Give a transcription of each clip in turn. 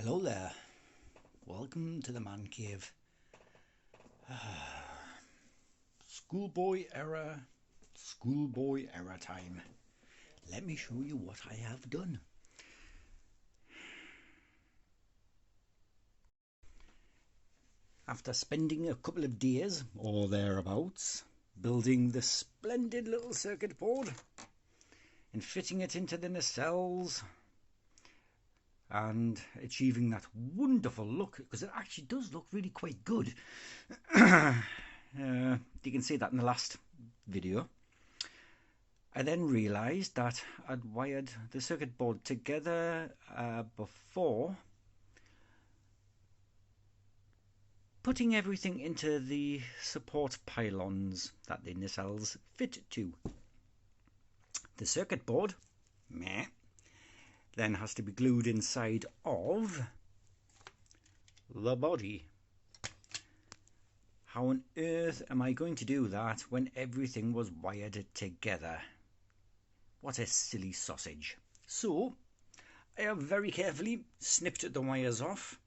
Hello there. Welcome to the man cave. Schoolboy error time. Let me show you what I have done. After spending a couple of days or thereabouts building the splendid little circuit board and fitting it into the nacelles and achieving that wonderful look, because it actually does look really quite good. You can see that in the last video. I then realised that I'd wired the circuit board together before putting everything into the support pylons that the nacelles fit to. The circuit board, meh, then has to be glued inside of the body. How on earth am I going to do that when everything was wired together? What a silly sausage. So I have very carefully snipped the wires off.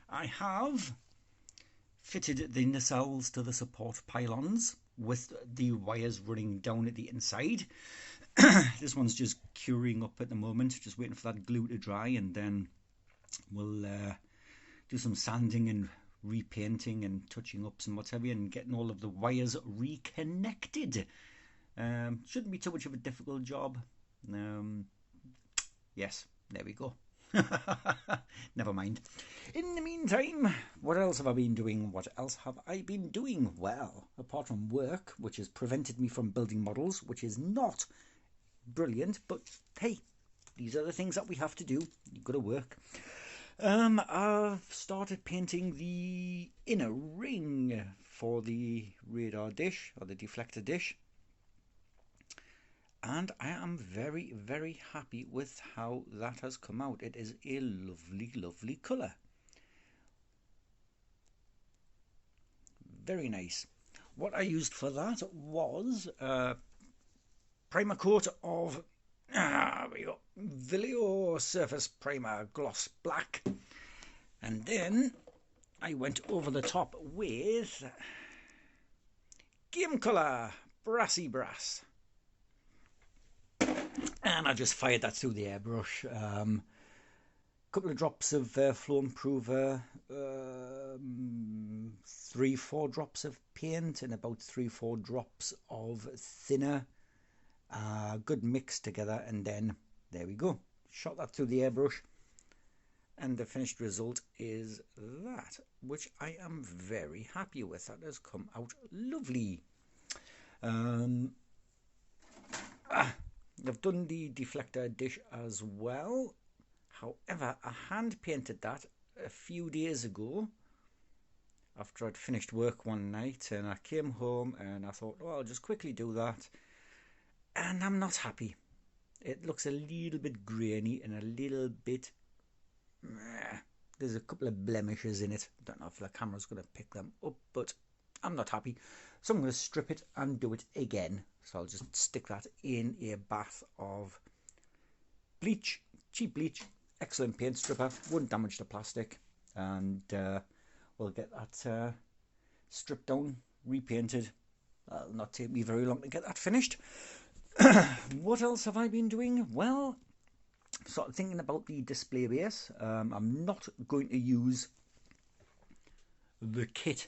I have fitted the nacelles to the support pylons with the wires running down at the inside. This one's just curing up at the moment, just waiting for that glue to dry, and then we'll do some sanding and repainting and touching up some whatever and getting all of the wires reconnected. Shouldn't be too much of a difficult job. Yes, there we go. Never mind. In the meantime, what else have I been doing? Well, apart from work, which has prevented me from building models, which is not brilliant, but hey, these are the things that we have to do. You've got to work. I've started painting the inner ring for the radar dish, or the deflector dish, and I am very, very happy with how that has come out. It is a lovely, lovely colour. Very nice. What I used for that was primer coat of Vileo Surface Primer Gloss Black, and then I went over the top with Game Colour Brassy Brass, and I just fired that through the airbrush. Couple of drops of flow improver, 3-4 drops of paint, and about 3-4 drops of thinner. Good mix together, and then there we go. Shot that through the airbrush, and the finished result is that, which I am very happy with. That has come out lovely. I've done the deflector dish as well. However, I hand painted that a few days ago after I'd finished work one night, and I came home and I thought, oh, I'll just quickly do that, and I'm not happy. It looks a little bit grainy and a little bit there's a couple of blemishes in it. Don't know if the camera's going to pick them up, but I'm not happy, so I'm going to strip it and do it again. So I'll just stick that in a bath of bleach, cheap bleach, excellent paint stripper, won't damage the plastic, and we'll get that stripped down, repainted. It'll not take me very long to get that finished. What else have I been doing? Well, sort of thinking about the display base. I'm not going to use the kit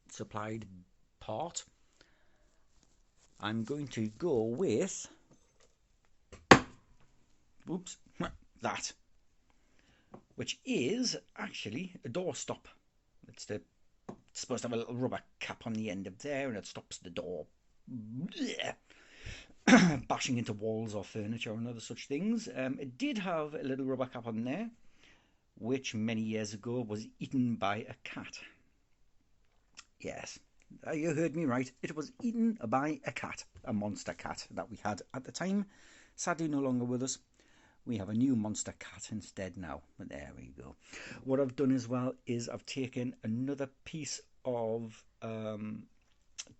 supplied part. I'm going to go with that, which is actually a door stop. It's supposed to have a little rubber cap on the end of there, and it stops the door bashing into walls or furniture and other such things. It did have a little rubber cap on there, which many years ago was eaten by a cat. Yes, you heard me right. It was eaten by a cat, a monster cat that we had at the time. Sadly no longer with us. We have a new monster cat instead now. But there we go. What I've done as well is I've taken another piece of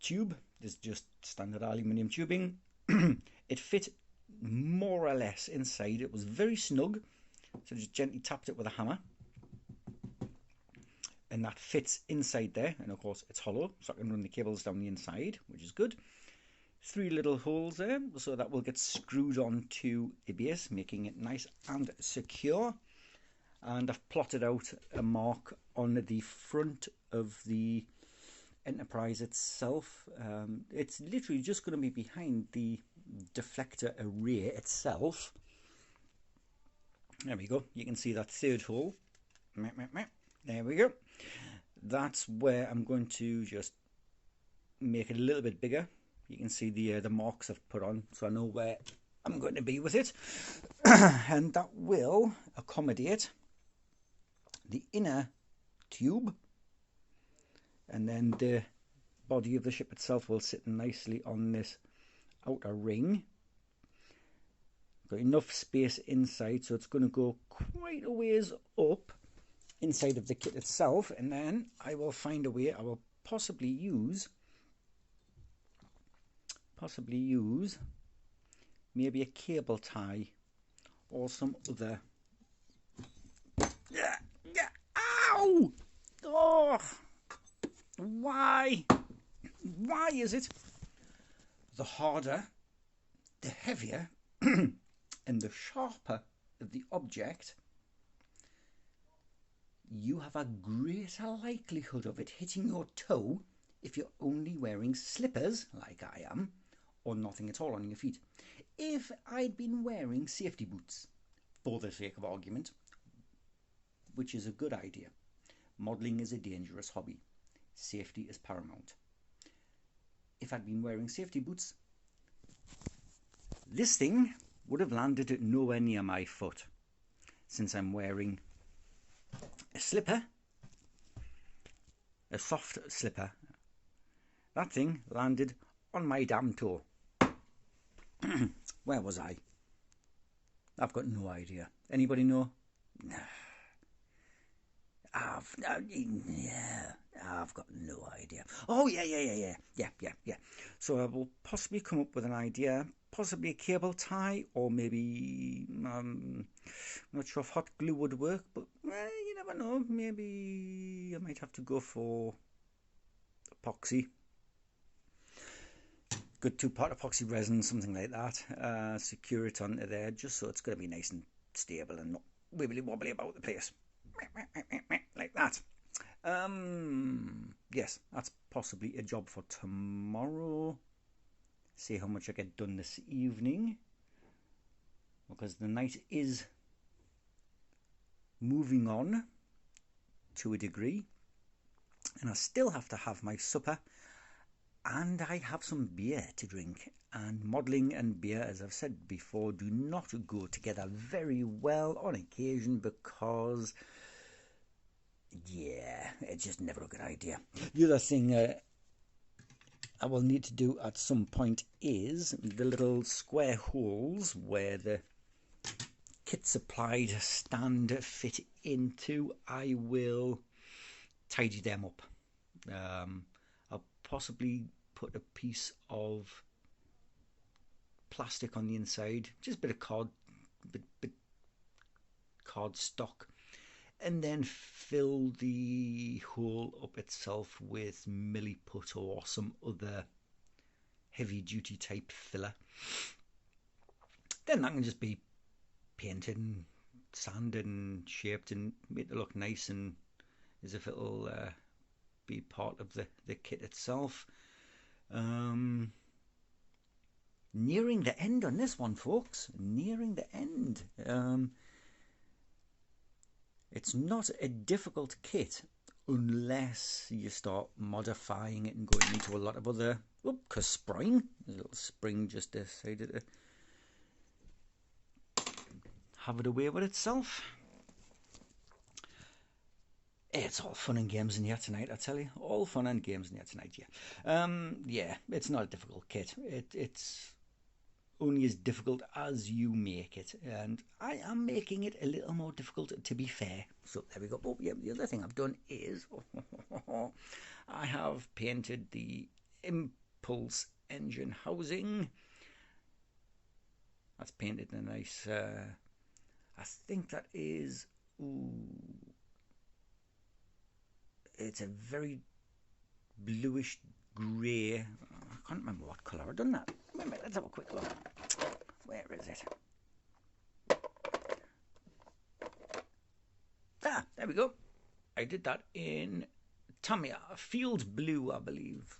tube. This is just standard aluminium tubing. It fit more or less inside. It was very snug, so I just gently tapped it with a hammer, and that fits inside there, and of course it's hollow, so I can run the cables down the inside, which is good. 3 little holes there, so that will get screwed onto a base, making it nice and secure. And I've plotted out a mark on the front of the Enterprise itself. It's literally just going to be behind the deflector array itself. There we go. You can see that 3rd hole. There we go. That's where I'm going to just make it a little bit bigger. You can see the marks I've put on, so I know where I'm going to be with it. And that will accommodate the inner tube, and then the body of the ship itself will sit nicely on this outer ring. Got enough space inside, so it's going to go quite a ways up inside of the kit itself, and then I will find a way. I will possibly use maybe a cable tie or some other. Ow! Oh, why is it the harder, the heavier and the sharper the object, you have a greater likelihood of it hitting your toe if you're only wearing slippers, like I am, or nothing at all on your feet. If I'd been wearing safety boots, for the sake of argument, which is a good idea. Modelling is a dangerous hobby. Safety is paramount. If I'd been wearing safety boots, this thing would have landed nowhere near my foot. Since I'm wearing a slipper, a soft slipper, that thing landed on my damn toe. Where was I? I've got no idea. Anybody know? I've got no idea. Oh, yeah. So I will possibly come up with an idea, possibly a cable tie, or maybe, I'm not sure if hot glue would work, but you never know. Maybe I might have to go for epoxy. Good 2-part epoxy resin, something like that. Secure it onto there, just so it's going to be nice and stable and not wibbly wobbly about the place. Like that. Yes, that's possibly a job for tomorrow. See how much I get done this evening, because the night is moving on to a degree, and I still have to have my supper, and I have some beer to drink. And modelling and beer, as I've said before, do not go together very well on occasion, because yeah, it's just never a good idea. The other thing I will need to do at some point is the little square holes where the kit supplied stand fit into. I will tidy them up. I'll possibly put a piece of plastic on the inside, just a bit of card stock, and then fill the hole up itself with milliput or some other heavy duty type filler. Then that can just be painted and sanded and shaped and made to look nice, and as if it'll be part of the kit itself. Nearing the end on this one, folks. Nearing the end. It's not a difficult kit unless you start modifying it and going into a lot of other... Oh, spring. There's a little spring just decided to have it away with itself. It's all fun and games in here tonight, I tell you. All fun and games in here tonight, yeah. Yeah, it's not a difficult kit. It's only as difficult as you make it, and I am making it a little more difficult, to be fair. So there we go. Oh yeah, the other thing I've done is I have painted the impulse engine housing. That's painted in a nice I think that is It's a very bluish grey. I can't remember what colour I've done that. Wait a minute, let's have a quick look. Where is it? Ah, there we go. I did that in Tamiya Field Blue, I believe.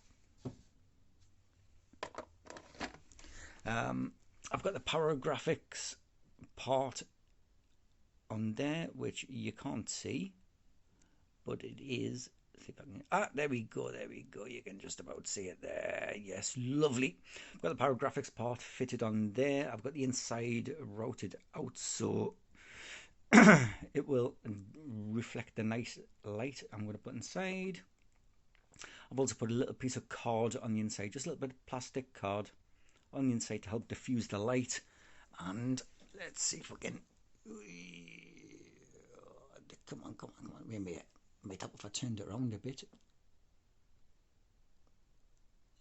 I've got the pyrographics part on there, which you can't see, but it is. See if I can, there we go, you can just about see it there. Yes, lovely. I've got the pyrographics part fitted on there. I've got the inside routed out so it will reflect the nice light I'm going to put inside. I've also put a little piece of card on the inside, just a little bit of plastic card on the inside to help diffuse the light. And let's see if we can. Come on. Wait a minute. Might help if I turned it around a bit.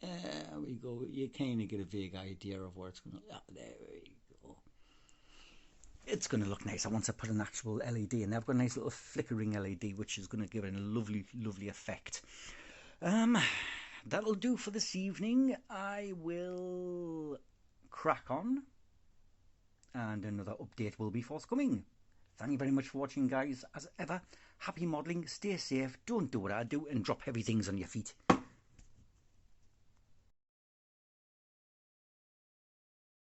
There we go. You kind of get a vague idea of where it's going to. There we go. It's going to look nice. I want to put an actual LED in there. I've got a nice little flickering LED, which is going to give it a lovely effect. That'll do for this evening. I will crack on, and another update will be forthcoming. Thank you very much for watching, guys. As ever, happy modelling, stay safe, don't do what I do, and drop heavy things on your feet.